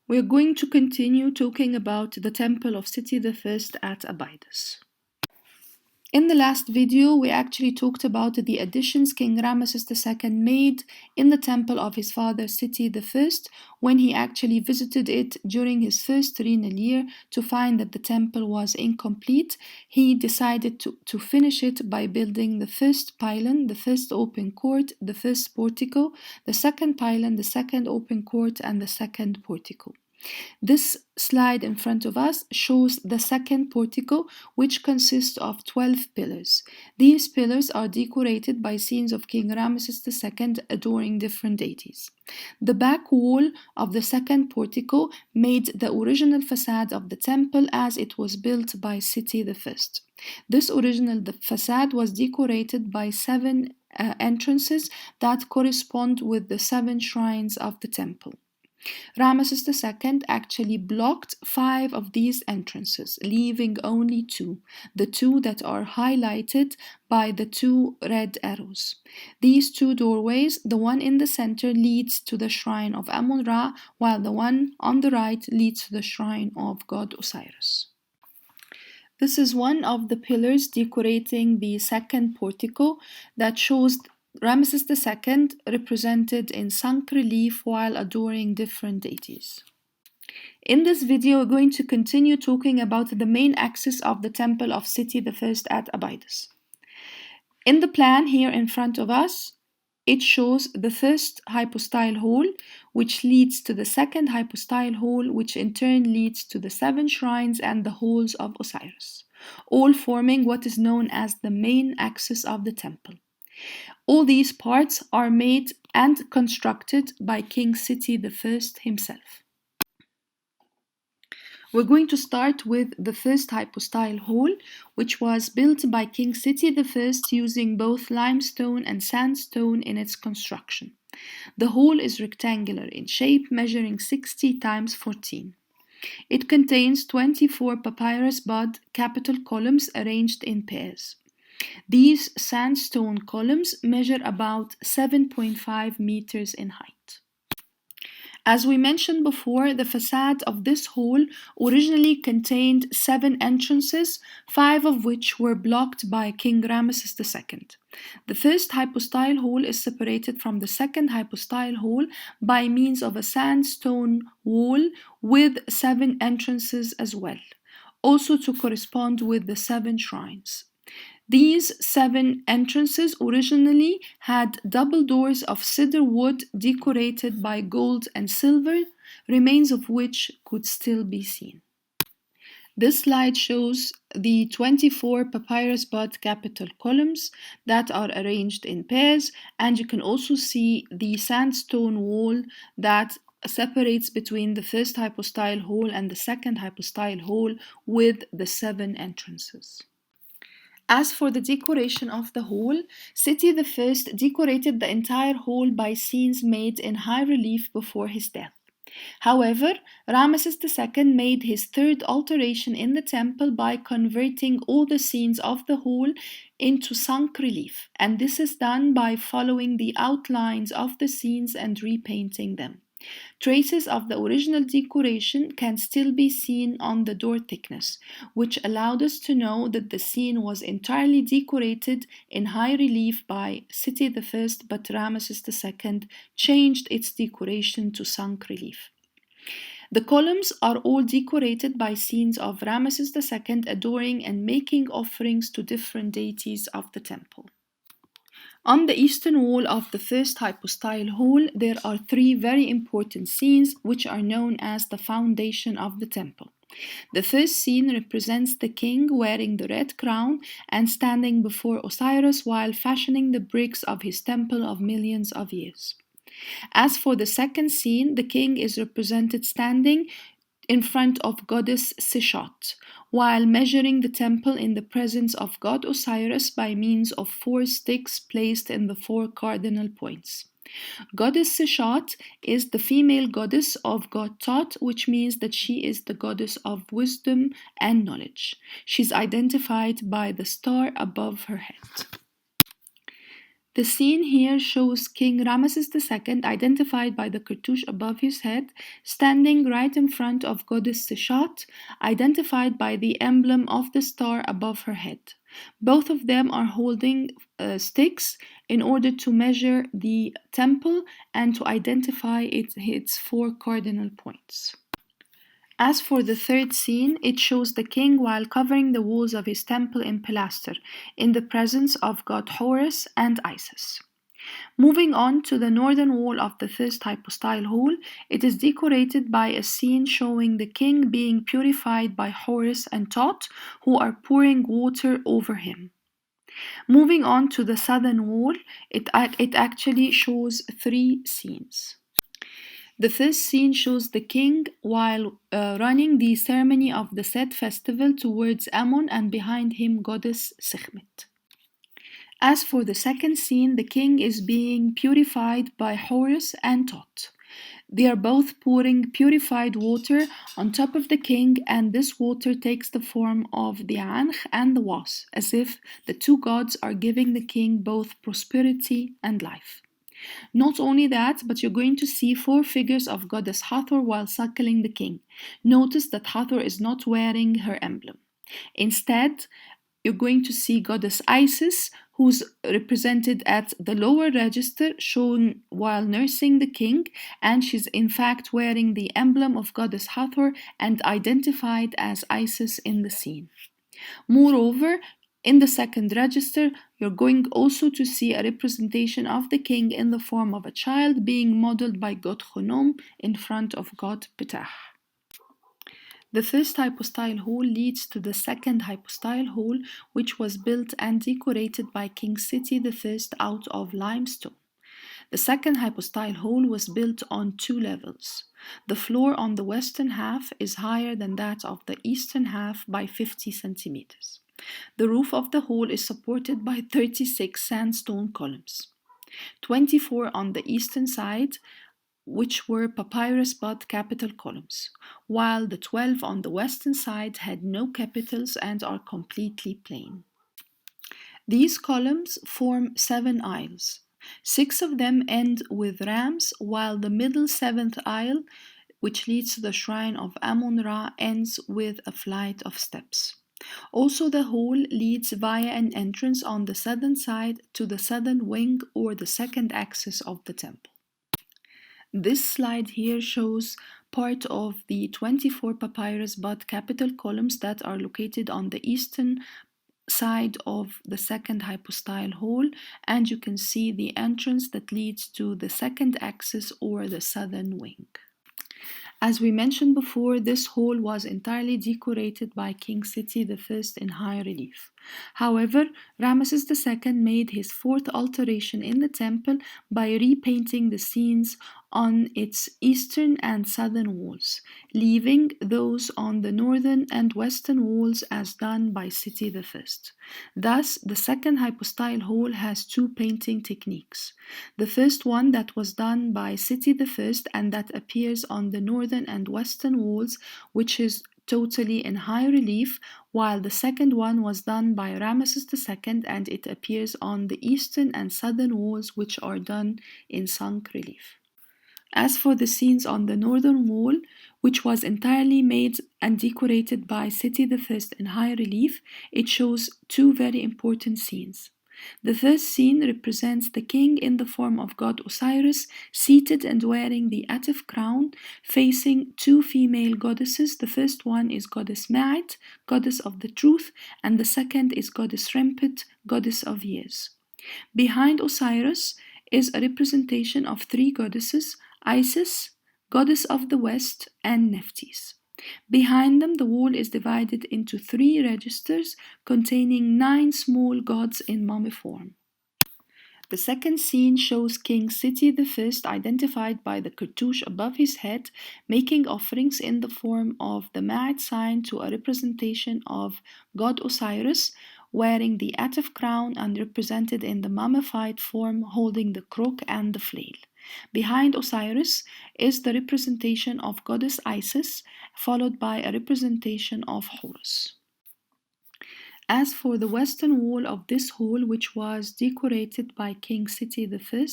We're going to continue talking about the temple of Seti I at Abydos. In the last video, we actually talked about the additions King Ramesses II made in the temple of his father Seti I when he actually visited it during his first regnal year to find that the temple was incomplete. He decided to finish it by building the first pylon, the first open court, the first portico, the second pylon, the second open court, and the second portico. This slide in front of us shows the second portico, which consists of 12 pillars. These pillars are decorated by scenes of King Ramesses II adoring different deities. The back wall of the second portico made the original facade of the temple as it was built by Seti I. This original facade was decorated by 7 entrances that correspond with the 7 shrines of the temple. Ramesses II actually blocked 5 of these entrances, leaving only 2, the 2 that are highlighted by the 2 red arrows. These 2 doorways, the one in the center leads to the shrine of Amun-Ra, while the one on the right leads to the shrine of god Osiris. This is one of the pillars decorating the second portico that shows Ramesses II represented in sunk relief while adoring different deities. In this video, we're going to continue talking about the main axis of the temple of Seti I at Abydos. In the plan here in front of us, it shows the first hypostyle hall, which leads to the second hypostyle hall, which in turn leads to the 7 shrines and the halls of Osiris, all forming what is known as the main axis of the temple. All these parts are made and constructed by King Seti I himself. We're going to start with the first hypostyle hall, which was built by King Seti I using both limestone and sandstone in its construction. The hall is rectangular in shape, measuring 60 × 14. It contains 24 papyrus bud capital columns arranged in pairs. These sandstone columns measure about 7.5 meters in height. As we mentioned before, the facade of this hall originally contained 7 entrances, 5 of which were blocked by King Ramesses II. The first hypostyle hall is separated from the second hypostyle hall by means of a sandstone wall with 7 entrances as well, also to correspond with the 7 shrines. These 7 entrances originally had double doors of cedar wood decorated by gold and silver, remains of which could still be seen. This slide shows the 24 papyrus bud capital columns that are arranged in pairs, and you can also see the sandstone wall that separates between the first hypostyle hall and the second hypostyle hall with the 7 entrances. As for the decoration of the hall, Seti I decorated the entire hall by scenes made in high relief before his death. However, Ramesses II made his third alteration in the temple by converting all the scenes of the hall into sunk relief, and this is done by following the outlines of the scenes and repainting them. Traces of the original decoration can still be seen on the door thickness, which allowed us to know that the scene was entirely decorated in high relief by Seti I, but Ramesses II changed its decoration to sunk relief. The columns are all decorated by scenes of Ramesses II adoring and making offerings to different deities of the temple. On the eastern wall of the first hypostyle hall, there are 3 very important scenes which are known as the foundation of the temple. The first scene represents the king wearing the red crown and standing before Osiris while fashioning the bricks of his temple of millions of years. As for the second scene, the king is represented standing in front of goddess Seshot, while measuring the temple in the presence of god Osiris by means of 4 sticks placed in the 4 cardinal points. Goddess Seshot is the female goddess of god Thoth, which means that she is the goddess of wisdom and knowledge. She's identified by the star above her head. The scene here shows King Ramesses II, identified by the cartouche above his head, standing right in front of Goddess Seshat, identified by the emblem of the star above her head. Both of them are holding sticks in order to measure the temple and to identify its 4 cardinal points. As for the third scene, it shows the king while covering the walls of his temple in Pilaster, in the presence of god Horus and Isis. Moving on to the northern wall of the first hypostyle hall, it is decorated by a scene showing the king being purified by Horus and Thoth, who are pouring water over him. Moving on to the southern wall, it actually shows 3 scenes. The first scene shows the king while running the ceremony of the Set festival towards Ammon, and behind him goddess Sekhmet. As for the second scene, the king is being purified by Horus and Thoth. They are both pouring purified water on top of the king, and this water takes the form of the Ankh and the Was, as if the 2 gods are giving the king both prosperity and life. Not only that, but you're going to see 4 figures of goddess Hathor while suckling the king. Notice that Hathor is not wearing her emblem. Instead, you're going to see goddess Isis, who's represented at the lower register, shown while nursing the king, and she's in fact wearing the emblem of goddess Hathor and identified as Isis in the scene. Moreover, in the second register, you're going also to see a representation of the king in the form of a child being modeled by god Khnum in front of god Ptah. The first hypostyle hall leads to the second hypostyle hall, which was built and decorated by King Seti I out of limestone. The second hypostyle hall was built on 2 levels. The floor on the western half is higher than that of the eastern half by 50 centimeters. The roof of the hall is supported by 36 sandstone columns, 24 on the eastern side, which were papyrus bud capital columns, while the 12 on the western side had no capitals and are completely plain. These columns form 7 aisles. 6 of them end with rams, while the middle 7th aisle, which leads to the shrine of Amun-Ra, ends with a flight of steps. Also, the hall leads via an entrance on the southern side to the southern wing or the second axis of the temple. This slide here shows part of the 24 papyrus bud capital columns that are located on the eastern side of the second hypostyle hall, and you can see the entrance that leads to the second axis or the southern wing. As we mentioned before, this hall was entirely decorated by King Seti I in high relief. However, Ramesses II made his 4th alteration in the temple by repainting the scenes on its eastern and southern walls, leaving those on the northern and western walls as done by Seti I. Thus, the second hypostyle hall has 2 painting techniques. The first one that was done by Seti I and that appears on the northern and western walls, which is totally in high relief, while the second one was done by Ramesses II and it appears on the eastern and southern walls, which are done in sunk relief. As for the scenes on the northern wall, which was entirely made and decorated by Seti I in high relief, it shows 2 very important scenes. The first scene represents the king in the form of god Osiris, seated and wearing the Atif crown, facing 2 female goddesses. The first one is goddess Ma'at, goddess of the truth, and the second is goddess Rempet, goddess of years. Behind Osiris is a representation of 3 goddesses: Isis, goddess of the west, and Nephthys. Behind them, the wall is divided into 3 registers containing 9 small gods in mummy form. The second scene shows King Seti I, identified by the cartouche above his head, making offerings in the form of the Ma'at sign to a representation of god Osiris, wearing the Atif crown and represented in the mummified form, holding the crook and the flail. Behind Osiris is the representation of goddess Isis, followed by a representation of Horus. As for the western wall of this hall, which was decorated by King Seti I,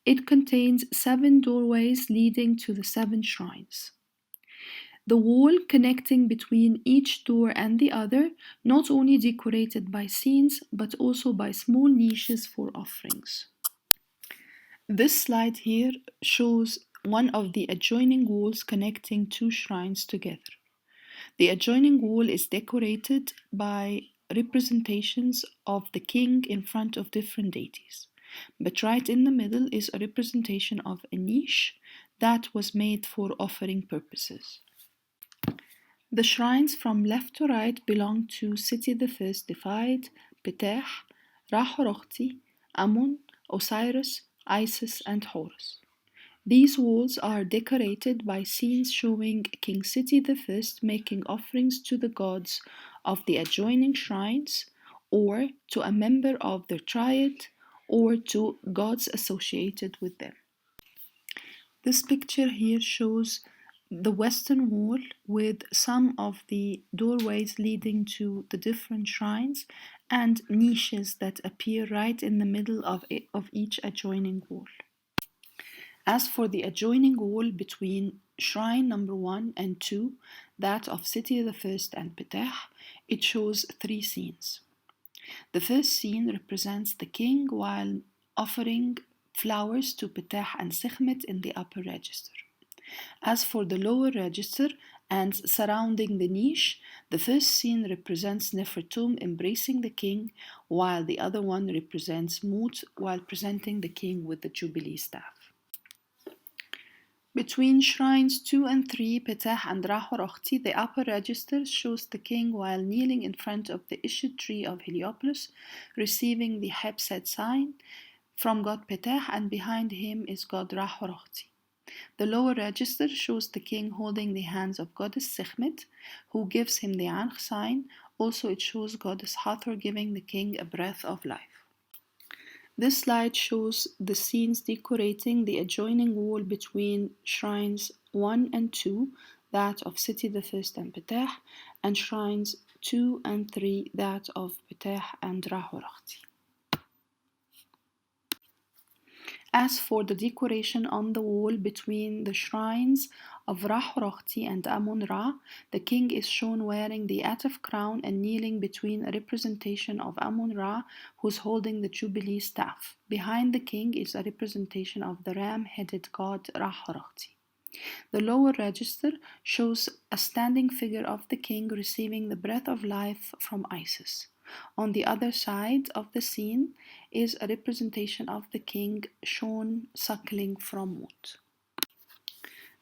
it contains 7 doorways leading to the 7 shrines. The wall connecting between each door and the other, not only decorated by scenes, but also by small niches for offerings. This slide here shows one of the adjoining walls connecting 2 shrines together. The adjoining wall is decorated by representations of the king in front of different deities. But right in the middle is a representation of a niche that was made for offering purposes. The shrines from left to right belong to Seti I deified, Ptah, Ra-Horachti, Amun, Osiris, Isis, and Horus. These walls are decorated by scenes showing King Seti I making offerings to the gods of the adjoining shrines, or to a member of their triad, or to gods associated with them. This picture here shows the western wall with some of the doorways leading to the different shrines and niches that appear right in the middle of each adjoining wall. As for the adjoining wall between shrine number 1 and 2, that of Seti I and Ptah, it shows 3 scenes. The first scene represents the king while offering flowers to Ptah and Sekhmet in the upper register. As for the lower register and surrounding the niche, the first scene represents Nefertum embracing the king, while the other one represents Mut while presenting the king with the Jubilee staff. Between shrines 2 and 3, Ptah and Ra-Horachti, the upper register shows the king while kneeling in front of the Ishid tree of Heliopolis, receiving the Hebset sign from god Ptah, and behind him is god Ra-Horachti. The lower register shows the king holding the hands of goddess Sekhmet, who gives him the Ankh sign. Also, it shows goddess Hathor giving the king a breath of life. This slide shows the scenes decorating the adjoining wall between shrines 1 and 2, that of Seti I and Ptah, and shrines 2 and 3, that of Ptah and Ra-Horachti. As for the decoration on the wall between the shrines of Ra-Horachti and Amun-Ra, the king is shown wearing the Atef crown and kneeling between a representation of Amun-Ra, who's holding the Jubilee staff. Behind the king is a representation of the ram-headed god Ra-Horachti. The lower register shows a standing figure of the king receiving the breath of life from Isis. On the other side of the scene is a representation of the king shown suckling from Mut.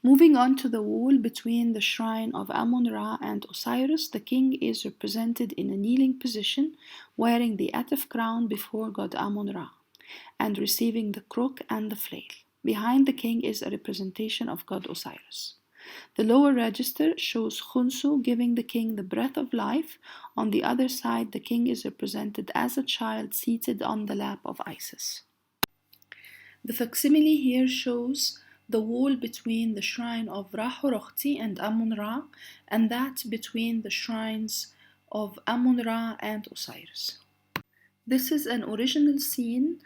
Moving on to the wall between the shrine of Amun-Ra and Osiris, the king is represented in a kneeling position, wearing the Atef crown before god Amun-Ra, and receiving the crook and the flail. Behind the king is a representation of god Osiris. The lower register shows Khunsu giving the king the breath of life. On the other side, the king is represented as a child seated on the lap of Isis. The facsimile here shows the wall between the shrine of Ra-Horachti and Amun-Ra, and that between the shrines of Amun-Ra and Osiris. This is an original scene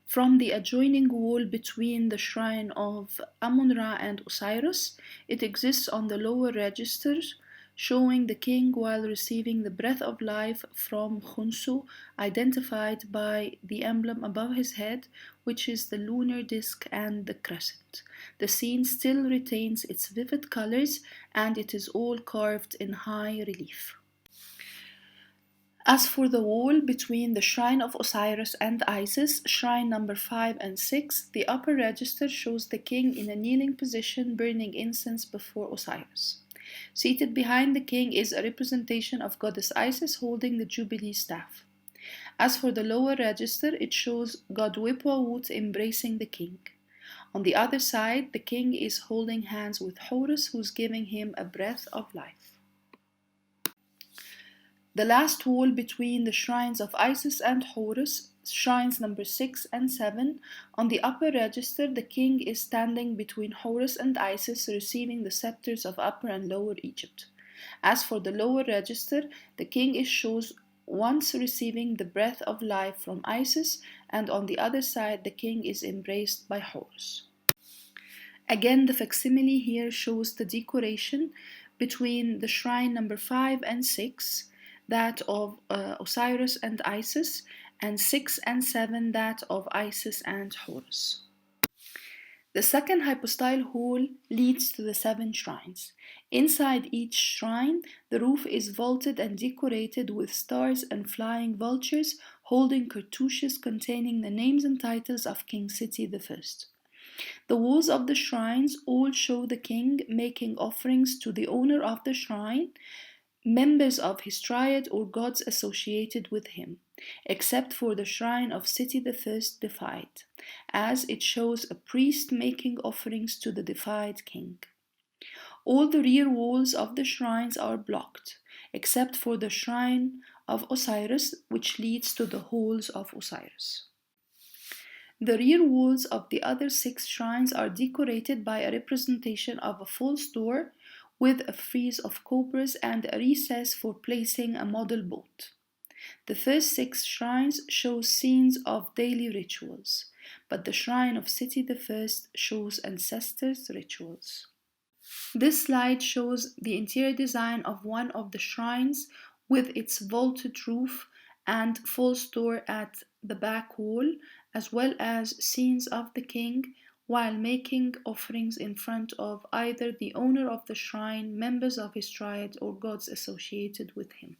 from the adjoining wall between the shrine of Amun-Ra and Osiris. It exists on the lower registers, showing the king while receiving the breath of life from Khunsu, identified by the emblem above his head, which is the lunar disk and the crescent. The scene still retains its vivid colors, and it is all carved in high relief. As for the wall between the shrine of Osiris and Isis, shrine number 5 and 6, the upper register shows the king in a kneeling position burning incense before Osiris. Seated behind the king is a representation of goddess Isis holding the Jubilee staff. As for the lower register, it shows god Wipwawut embracing the king. On the other side, the king is holding hands with Horus, who's giving him a breath of life. The last wall between the shrines of Isis and Horus, shrines number 6 and 7, on the upper register the king is standing between Horus and Isis, receiving the scepters of Upper and Lower Egypt. As for the lower register, the king is once receiving the breath of life from Isis, and on the other side the king is embraced by Horus. Again, the facsimile here shows the decoration between the shrine number 5 and 6, that of Osiris and Isis, and 6 and 7, that of Isis and Horus. The second hypostyle hall leads to the 7 shrines. Inside each shrine, the roof is vaulted and decorated with stars and flying vultures holding cartouches containing the names and titles of King Seti I. The walls of the shrines all show the king making offerings to the owner of the shrine, members of his triad or gods associated with him, except for the shrine of Seti I deified, as it shows a priest making offerings to the deified king. All the rear walls of the shrines are blocked, except for the shrine of Osiris, which leads to the halls of Osiris. The rear walls of the other 6 shrines are decorated by a representation of a false door with a frieze of cobras and a recess for placing a model boat. The first 6 shrines show scenes of daily rituals, but the shrine of Seti I shows ancestors' rituals. This slide shows the interior design of one of the shrines with its vaulted roof and false door at the back wall, as well as scenes of the king while making offerings in front of either the owner of the shrine, members of his triad, or gods associated with him.